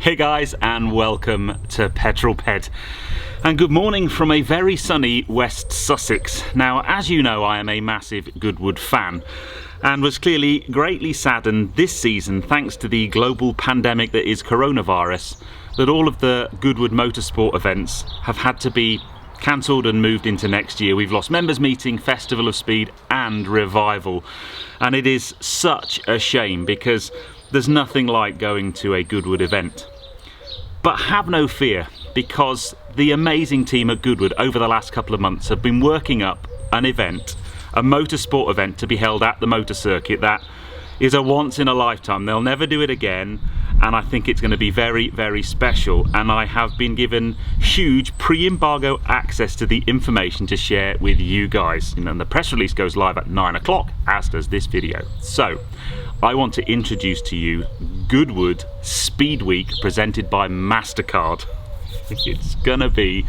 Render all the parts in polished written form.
Hey guys, and welcome to Petrol Ped. And good morning from a very sunny West Sussex. Now, as you know, I am a massive Goodwood fan and was clearly greatly saddened this season, thanks to the global pandemic that is coronavirus, that all of the Goodwood Motorsport events have had to be cancelled and moved into next year. We've lost Members Meeting, Festival of Speed and Revival. And it is such a shame because there's nothing like going to a Goodwood event. But have no fear, because the amazing team at Goodwood over the last couple of months have been working up an event, a motorsport event to be held at the motor circuit that is a once in a lifetime. They'll never do it again, and I think it's going to be very, very special. And I have been given huge pre-embargo access to the information to share with you guys. And the press release goes live at 9 o'clock, as does this video. So I want to introduce to you Goodwood Speedweek presented by Mastercard. It's gonna be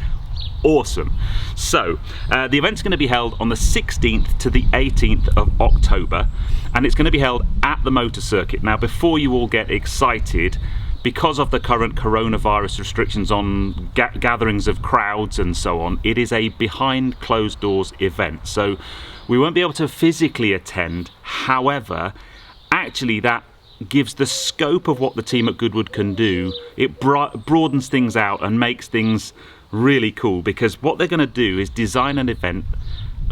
awesome. So the event's going to be held on the 16th to the 18th of October, and it's going to be held at the motor circuit. Now, before you all get excited, because of the current coronavirus restrictions on gatherings of crowds and so on, it is a behind closed doors event, so we won't be able to physically attend. However, actually that gives the scope of what the team at Goodwood can do. It broadens things out and makes things really cool, because what they're going to do is design an event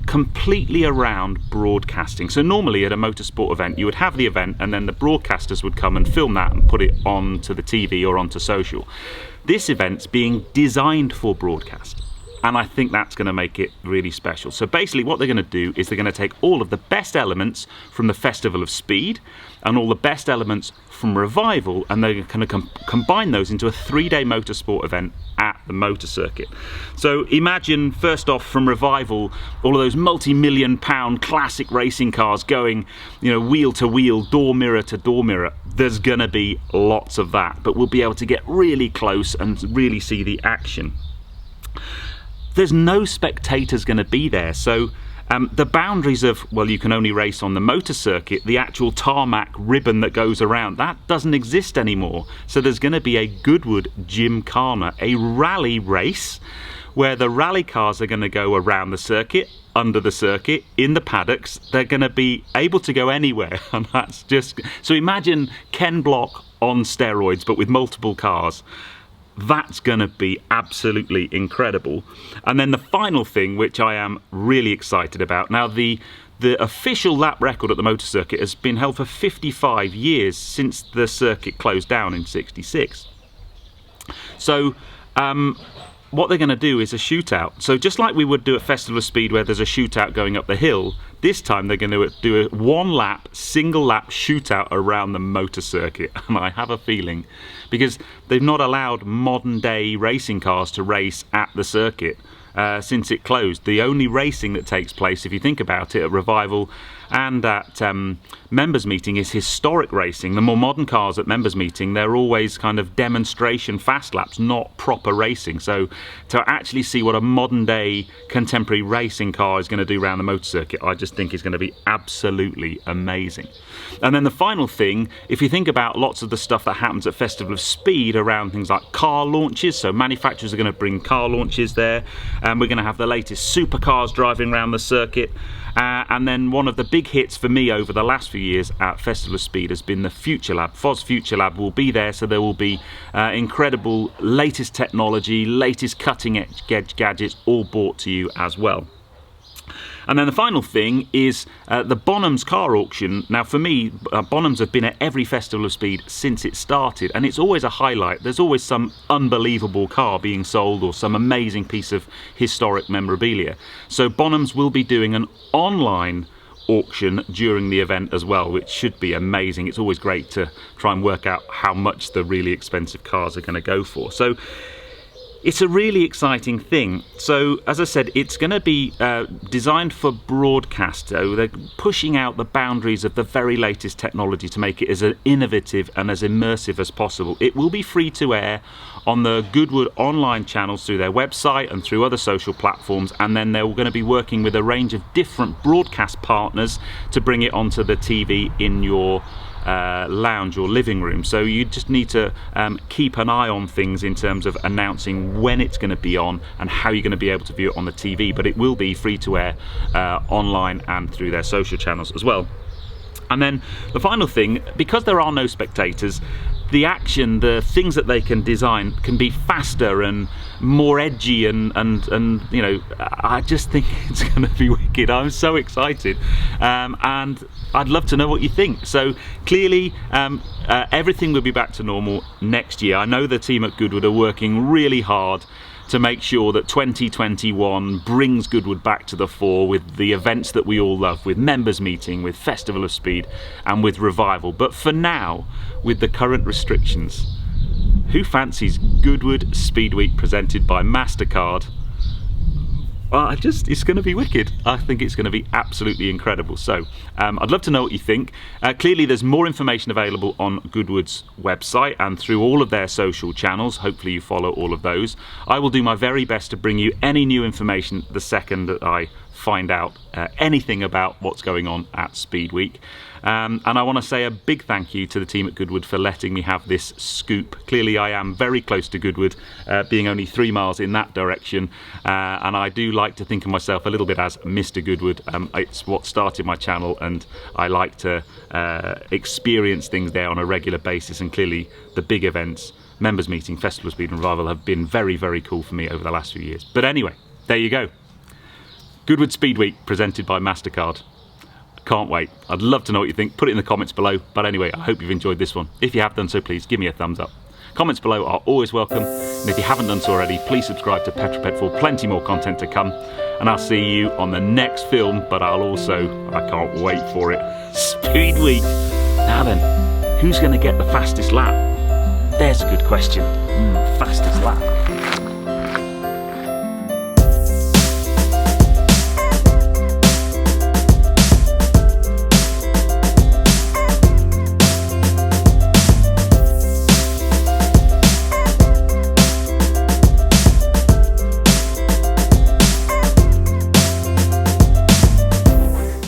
completely around broadcasting. So normally at a motorsport event you would have the event and then the broadcasters would come and film that and put it onto the TV or onto social. This event's being designed for broadcast, and I think that's going to make it really special. So basically what they're going to do is they're going to take all of the best elements from the Festival of Speed and all the best elements from Revival, and they're going to combine those into a 3-day motorsport event at the motor circuit. So imagine, first off, from Revival, all of those multi-million pound classic racing cars going, wheel to wheel, door mirror to door mirror. There's going to be lots of that, but we'll be able to get really close and really see the action. There's no spectators going to be there, so the boundaries of, well, you can only race on the motor circuit, the actual tarmac ribbon that goes around, that doesn't exist anymore. So there's going to be a Goodwood Gymkhana, a rally race where the rally cars are going to go around the circuit, under the circuit, in the paddocks. They're going to be able to go anywhere, and that's just, so imagine Ken Block on steroids but with multiple cars. That's going to be absolutely incredible. And then the final thing, which I am really excited about, now the official lap record at the motor circuit has been held for 55 years since the circuit closed down in '66. So what they're going to do is a shootout. So just like we would do at Festival of Speed where there's a shootout going up the hill, this time they're going to do a single lap shootout around the motor circuit. And I have a feeling, because they've not allowed modern day racing cars to race at the circuit since it closed. The only racing that takes place, if you think about it, at Revival and at Members Meeting is historic racing. The more modern cars at Members Meeting, they're always kind of demonstration fast laps, not proper racing. So to actually see what a modern day contemporary racing car is going to do around the motor circuit, I just think is going to be absolutely amazing. And then the final thing, if you think about lots of the stuff that happens at Festival of Speed around things like car launches, so manufacturers are going to bring car launches there, and we're going to have the latest supercars driving around the circuit. And then one of the big hits for me over the last few years at Festival of Speed has been the Future Lab. FOS Future Lab will be there, so there will be incredible latest technology, latest cutting edge gadgets all brought to you as well. And then the final thing is the Bonhams car auction. Now for me, Bonhams have been at every Festival of Speed since it started, and it's always a highlight. There's always some unbelievable car being sold or some amazing piece of historic memorabilia. So Bonhams will be doing an online auction during the event as well, which should be amazing. It's always great to try and work out how much the really expensive cars are going to go for. So it's a really exciting thing. So as I said, it's going to be designed for broadcast. So they're pushing out the boundaries of the very latest technology to make it as innovative and as immersive as possible. It will be free to air on the Goodwood online channels through their website and through other social platforms, and then they're going to be working with a range of different broadcast partners to bring it onto the TV in your lounge or living room. So you just need to keep an eye on things in terms of announcing when it's going to be on and how you're going to be able to view it on the TV, but it will be free to air online and through their social channels as well. And then the final thing, because there are no spectators, the action, the things that they can design can be faster and more edgy and you know, I just think it's going to be wicked. I'm so excited, and I'd love to know what you think. So clearly everything will be back to normal next year. I know the team at Goodwood are working really hard to make sure that 2021 brings Goodwood back to the fore with the events that we all love, with members meeting, with Festival of Speed and with Revival. But for now, with the current restrictions, who fancies Goodwood Speedweek presented by Mastercard? It's going to be wicked. I think it's going to be absolutely incredible. So I'd love to know what you think. Clearly there's more information available on Goodwood's website and through all of their social channels. Hopefully you follow all of those. I will do my very best to bring you any new information the second that I find out anything about what's going on at Speed Week. And I want to say a big thank you to the team at Goodwood for letting me have this scoop. Clearly I am very close to Goodwood, being only 3 miles in that direction, and I do like to think of myself a little bit as Mr. Goodwood. It's what started my channel, and I like to experience things there on a regular basis, and clearly the big events, members meeting, Festival of Speed and Revival, have been very, very cool for me over the last few years. But anyway, there you go. Goodwood Speed Week presented by Mastercard. Can't wait. I'd love to know what you think. Put it in the comments below. But anyway, I hope you've enjoyed this one. If you have done so, please give me a thumbs up. Comments below are always welcome. And if you haven't done so already, please subscribe to Petrol Pet for plenty more content to come. And I'll see you on the next film, but I can't wait for it, Speed Week. Now then, who's going to get the fastest lap? There's a good question. Fastest lap.